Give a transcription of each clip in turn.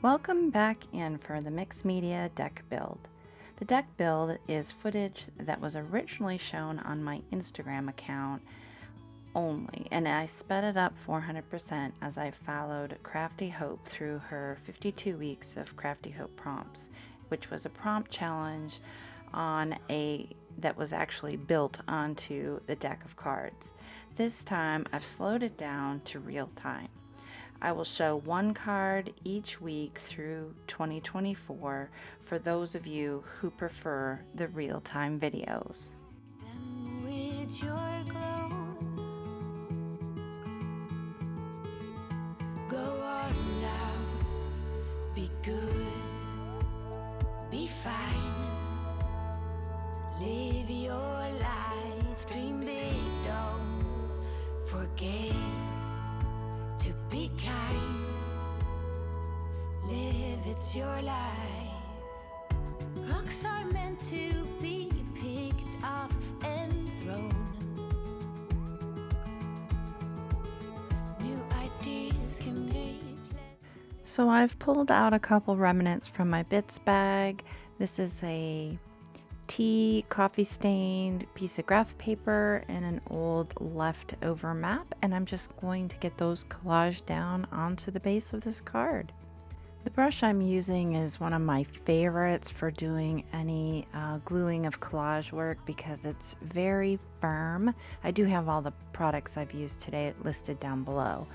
Welcome back in for the Mixed Media Deck Build. The deck build is footage that was originally shown on my Instagram account only, and I sped it up 400% as I followed Crafty Hope through her 52 weeks of Crafty Hope prompts, which was a prompt challenge that was actually built onto the deck of cards. This time I've slowed it down to real time. I will show one card each week through 2024 for those of you who prefer the real-time videos. Go on now, be good, be fine, live your life, dream big, don't forget to be kind, live, it's your life. Rocks are meant to be picked up and thrown. New ideas can be. So I've pulled out a couple remnants from my bits bag. This is a tea, coffee stained piece of graph paper and an old leftover map, and I'm just going to get those collaged down onto the base of this card. The brush I'm using is one of my favorites for doing any gluing of collage work because it's very firm. I do have all the products I've used today listed down below.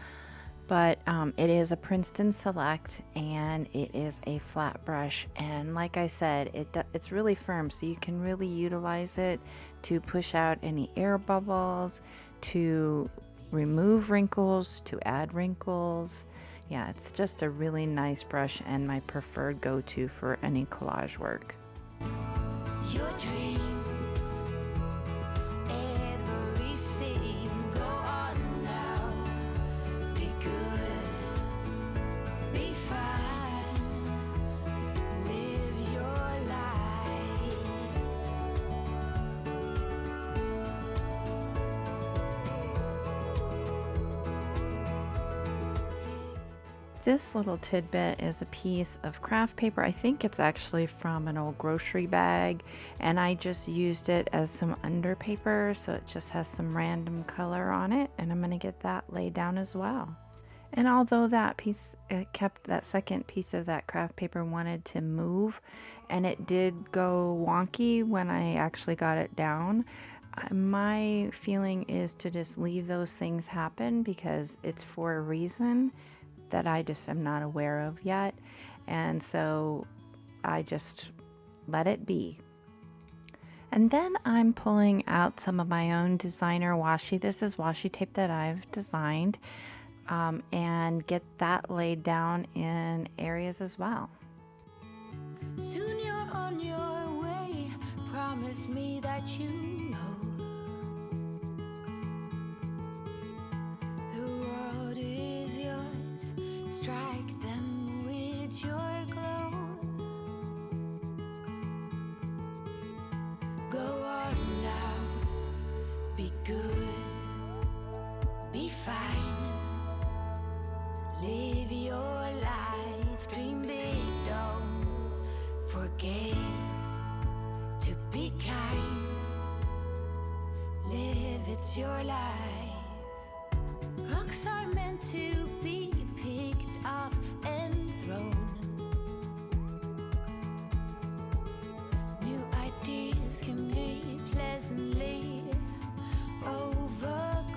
But it is a Princeton Select and it is a flat brush, and like I said, it's really firm, so you can really utilize it to push out any air bubbles, to remove wrinkles, to add wrinkles. Yeah, it's just a really nice brush and my preferred go-to for any collage work. Your dreams, everything, go on now, be good, be fine, live your life. This little tidbit is a piece of craft paper. I think it's actually from an old grocery bag, and I just used it as some under paper, so it just has some random color on it, and I'm going to get that laid down as well. And although that piece, that second piece of that craft paper wanted to move, and it did go wonky when I actually got it down, my feeling is to just leave those things happen because it's for a reason that I just am not aware of yet, and so I just let it be. And then I'm pulling out some of my own designer washi. This is washi tape that I've designed, and get that laid down in areas as well. Soon you're on your way, promise me that you know the world is yours, strike them with your glow. Go on now, be good, be fine, live your life, dream big, don't forget to be kind, live, it's your life. Rocks are meant to be picked up and thrown. New ideas can be pleasantly overgrown.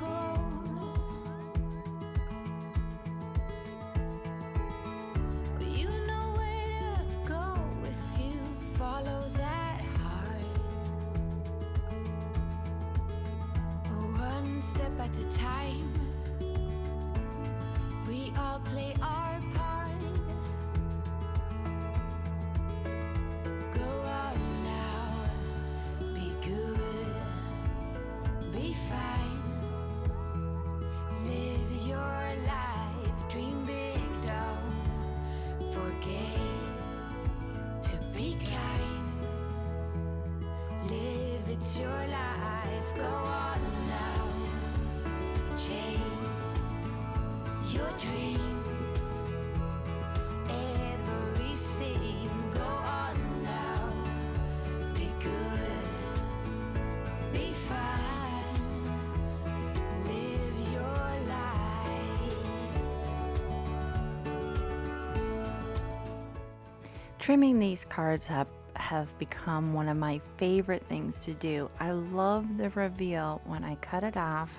Trimming these cards have become one of my favorite things to do. I love the reveal when I cut it off,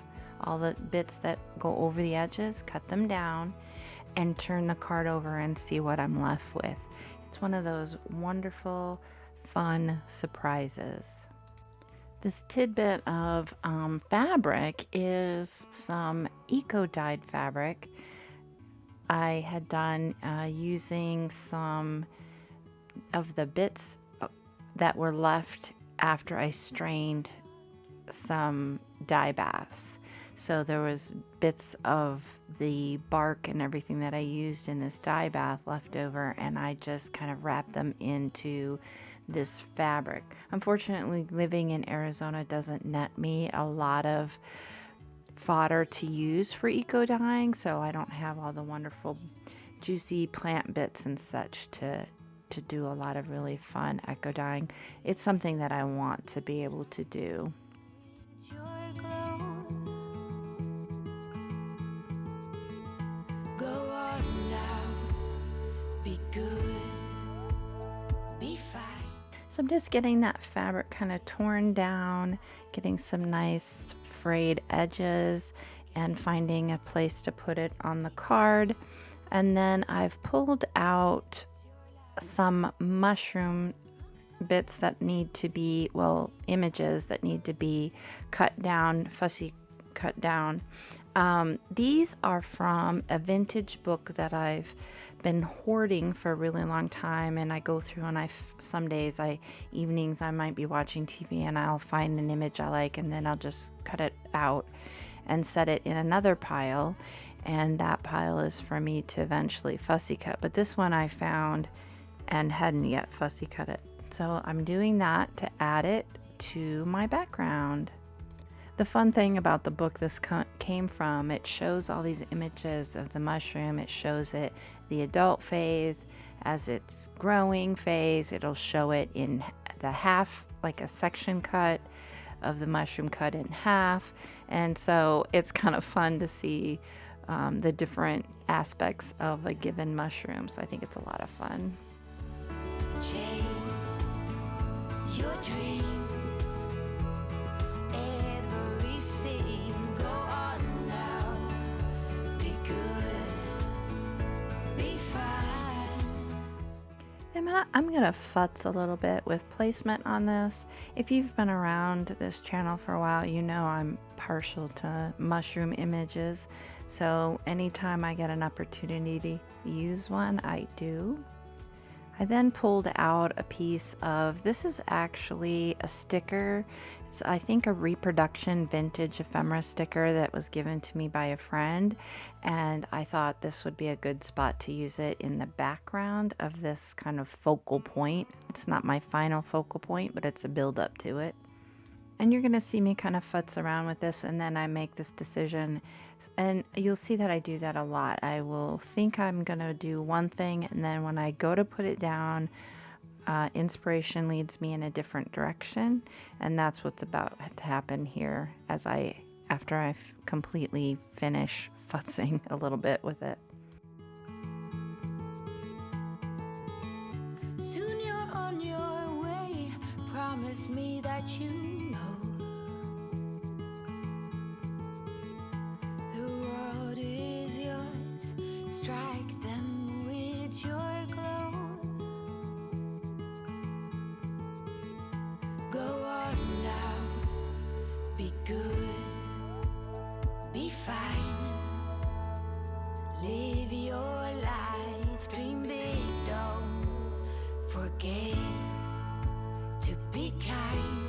all the bits that go over the edges, cut them down, and turn the card over and see what I'm left with. It's one of those wonderful, fun surprises. This tidbit of fabric is some eco-dyed fabric I had done using some of the bits that were left after I strained some dye baths. So there was bits of the bark and everything that I used in this dye bath left over, and I just kind of wrapped them into this fabric. Unfortunately, living in Arizona doesn't net me a lot of fodder to use for eco dyeing, so I don't have all the wonderful juicy plant bits and such to do a lot of really fun eco dyeing. It's something that I want to be able to do. So I'm just getting that fabric kind of torn down, getting some nice frayed edges, and finding a place to put it on the card. And then I've pulled out some mushroom bits that need to be, well, images that need to be cut down, fussy cut down. These are from a vintage book that I've been hoarding for a really long time, and I go through and some days, evenings I might be watching TV and I'll find an image I like, and then I'll just cut it out and set it in another pile, and that pile is for me to eventually fussy cut. But this one I found and hadn't yet fussy cut it, so I'm doing that to add it to my background. The fun thing about the book this came from, it shows all these images of the mushroom. It shows it the adult phase, as it's growing phase. It'll show it in the half, like a section cut of the mushroom cut in half. And so it's kind of fun to see the different aspects of a given mushroom. So I think it's a lot of fun. Chase your dreams. I'm gonna futz a little bit with placement on this. If you've been around this channel for a while, you know I'm partial to mushroom images. So anytime I get an opportunity to use one, I do. I then pulled out a piece of, this is actually a sticker. It's, I think, a Reproduction vintage ephemera sticker that was given to me by a friend, and I thought this would be a good spot to use it in the background of this kind of focal point. It's not my final focal point, but it's a build up to it. And you're gonna see me kind of futz around with this, and then I make this decision, and you'll see that I do that a lot. I will think I'm gonna do one thing, and then when I go to put it down, inspiration leads me in a different direction, and that's what's about to happen here after I completely finish futzing a little bit with it. Soon you're on your way. Promise me that you know the world is yours. Strike them with your glow. Go on now, be good, be fine, live your life, dream big, don't forget to be kind,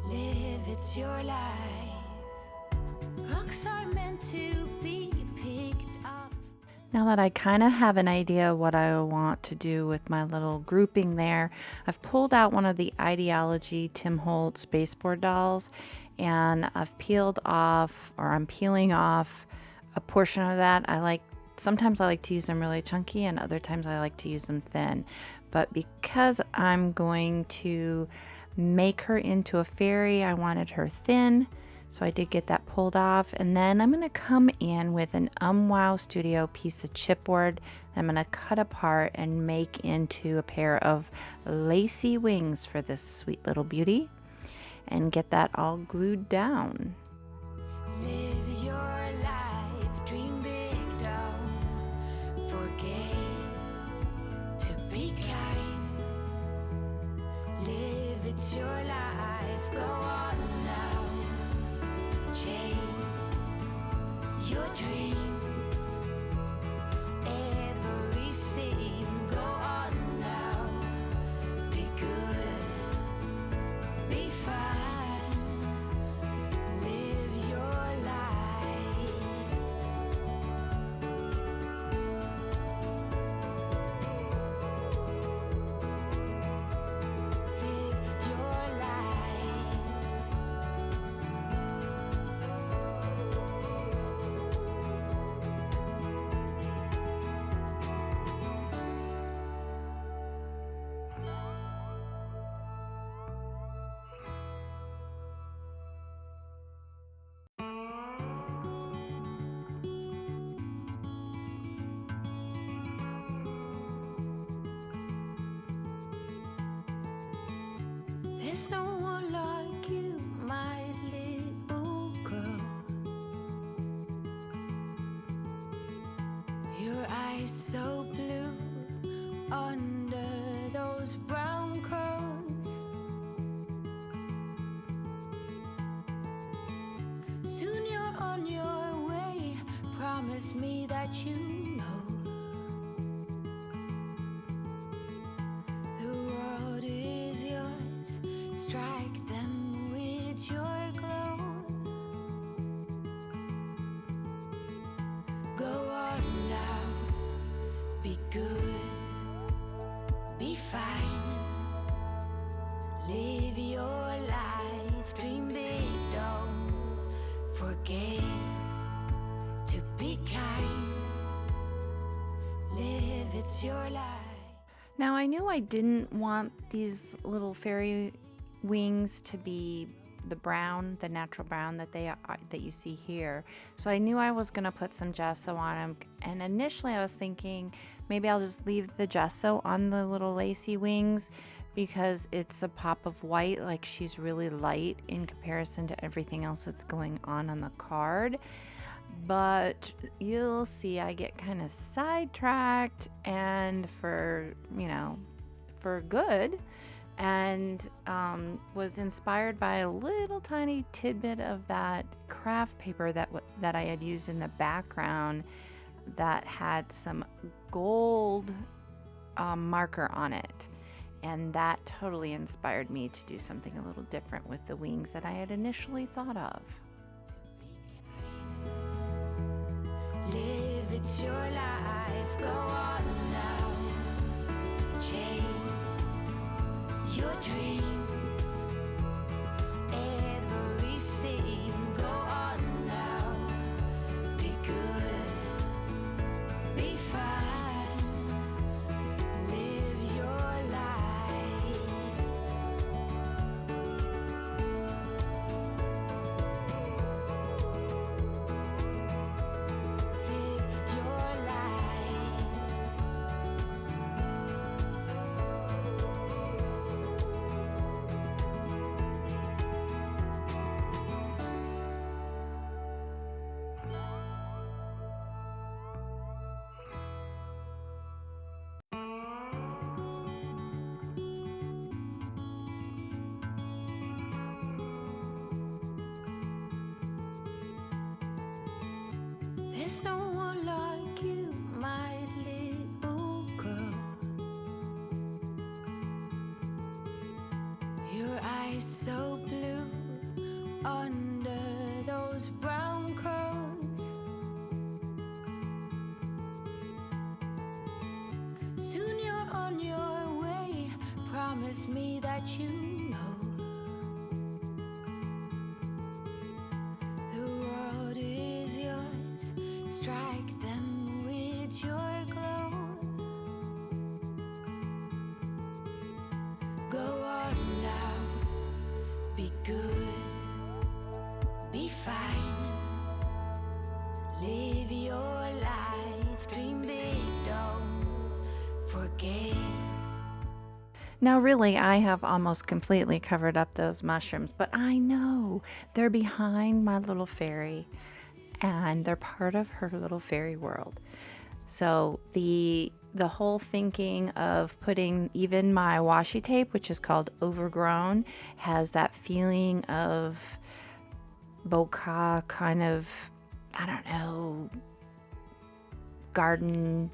live, it's your life, rocks are meant to be picked up. Now that I kind of have an idea what I want to do with my little grouping there, I've pulled out one of the Ideology Tim Holtz baseboard dolls, and I've peeled off, or I'm peeling off a portion of that. Sometimes I like to use them really chunky, and other times I like to use them thin. But because I'm going to make her into a fairy, I wanted her thin. So I did get that pulled off, and then I'm going to come in with an Wow Studio piece of chipboard I'm going to cut apart and make into a pair of lacy wings for this sweet little beauty, and get that all glued down. Live your life, dream big, don't forget to be kind. Live, it's your life, go on now. Chase your dreams, everything, go on now. Be good, be fine. Live your life. Live your life. There's no one like you, my little girl. Your eyes so blue under those brown curls. Soon you're on your way. Promise me that you know the world is yours. Strike them with your glow. Go on now, be good, be fine. Live your life, dream big, don't forget to be kind. Live, it's your life. Now I knew I didn't want these little fairy wings to be the brown, the natural brown that that you see here. So I knew I was gonna put some gesso on them, and initially I was thinking maybe I'll just leave the gesso on the little lacy wings because it's a pop of white, like she's really light in comparison to everything else that's going on the card. But you'll see I get kind of sidetracked, and for good, and was inspired by a little tiny tidbit of that craft paper that I had used in the background that had some gold marker on it, and that totally inspired me to do something a little different with the wings that I had initially thought of. Live, it's your life, go on now. Chase your dreams, everything, go on now. Be good, be fine. Live your life. Live your life. There's no one like you, my little girl. Your eyes so blue under those brown curls. Soon you're on your way. Promise me that you know the world is yours. Strike them with your glow. Go on now, be good, be Live your life, dream big, don't forget. Now, really, I have almost completely covered up those mushrooms, but I know they're behind my little fairy and they're part of her little fairy world. So the whole thinking of putting even my washi tape, which is called Overgrown, has that feeling of bokeh kind of, I don't know, garden,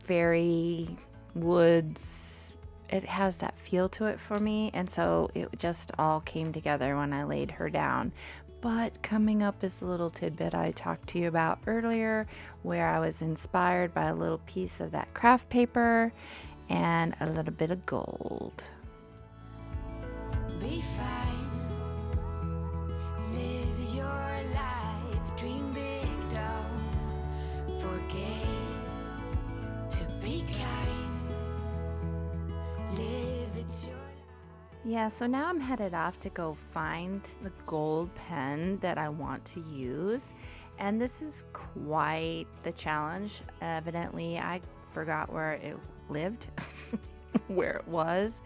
fairy, woods. It has that feel to it for me, and so it just all came together when I laid her down. But coming up is a little tidbit I talked to you about earlier, where I was inspired by a little piece of that craft paper and a little bit of gold. Be fine. Live your life, dream big, don't forget to be kind. Live it's your Yeah, so now I'm headed off to go find the gold pen that I want to use. And this is quite the challenge. Evidently, I forgot where it lived, where it was.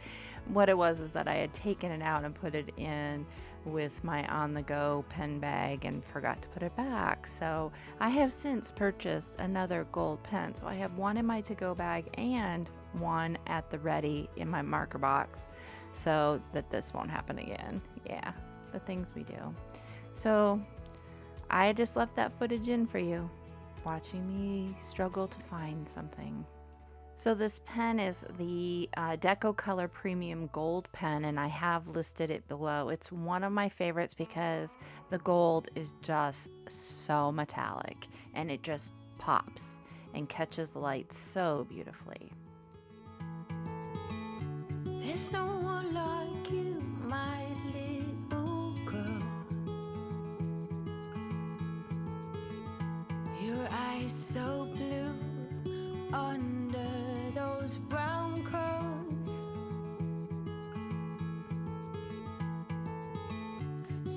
What it was is that I had taken it out and put it in with my on-the-go pen bag and forgot to put it back. So I have since purchased another gold pen. So I have one in my to-go bag and one at the ready in my marker box, so that this won't happen again. Yeah, the things we do. So I just left that footage in for you, watching me struggle to find something. So this pen is the Deco Color Premium Gold pen, and I have listed it below. It's one of my favorites because the gold is just so metallic and it just pops and catches the light so beautifully. There's no one like you, my little girl. Your eyes so blue under those brown curls.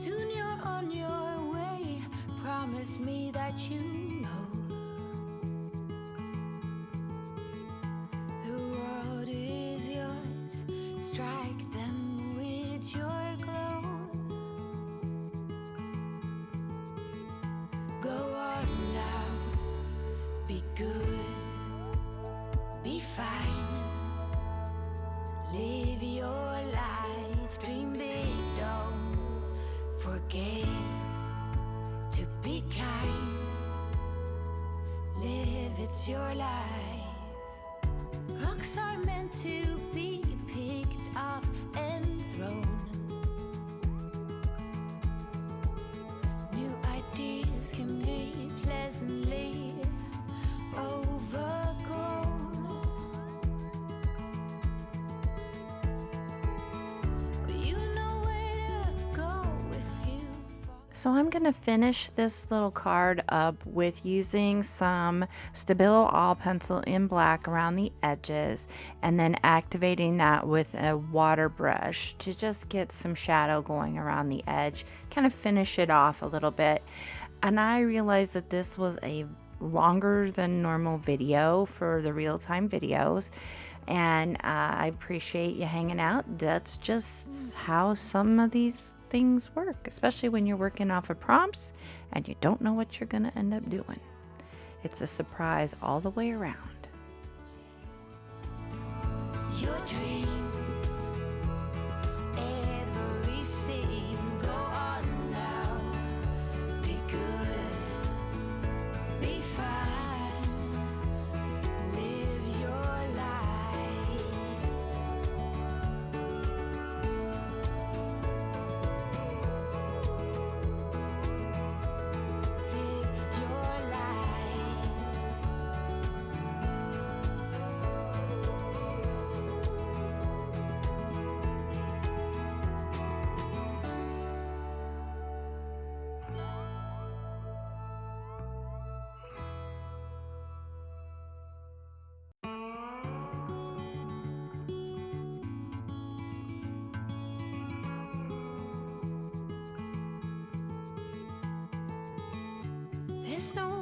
Soon you're on your way. Promise me that you know the world is yours. Strike them with your glow. Go on now, be good, be fine. Live your life, dream big, don't forget to be kind. Live, it's your life. Rocks are meant to be picked up and thrown. New ideas can be pleasantly overgrown. You know where to go if you fall. So I'm going to finish this little card up with using some Stabilo All Pencil in black around the edges, and then activating that with a water brush to just get some shadow going around the edge, kind of finish it off a little bit. And I realized that this was a longer than normal video for the real-time videos, and I appreciate you hanging out. That's just how some of these things work, especially when you're working off of prompts and you don't know what you're gonna end up doing. It's a surprise all the way around. Your dreams, every scene. Go on now, be good, be fine. Live your life. Live your life. There's no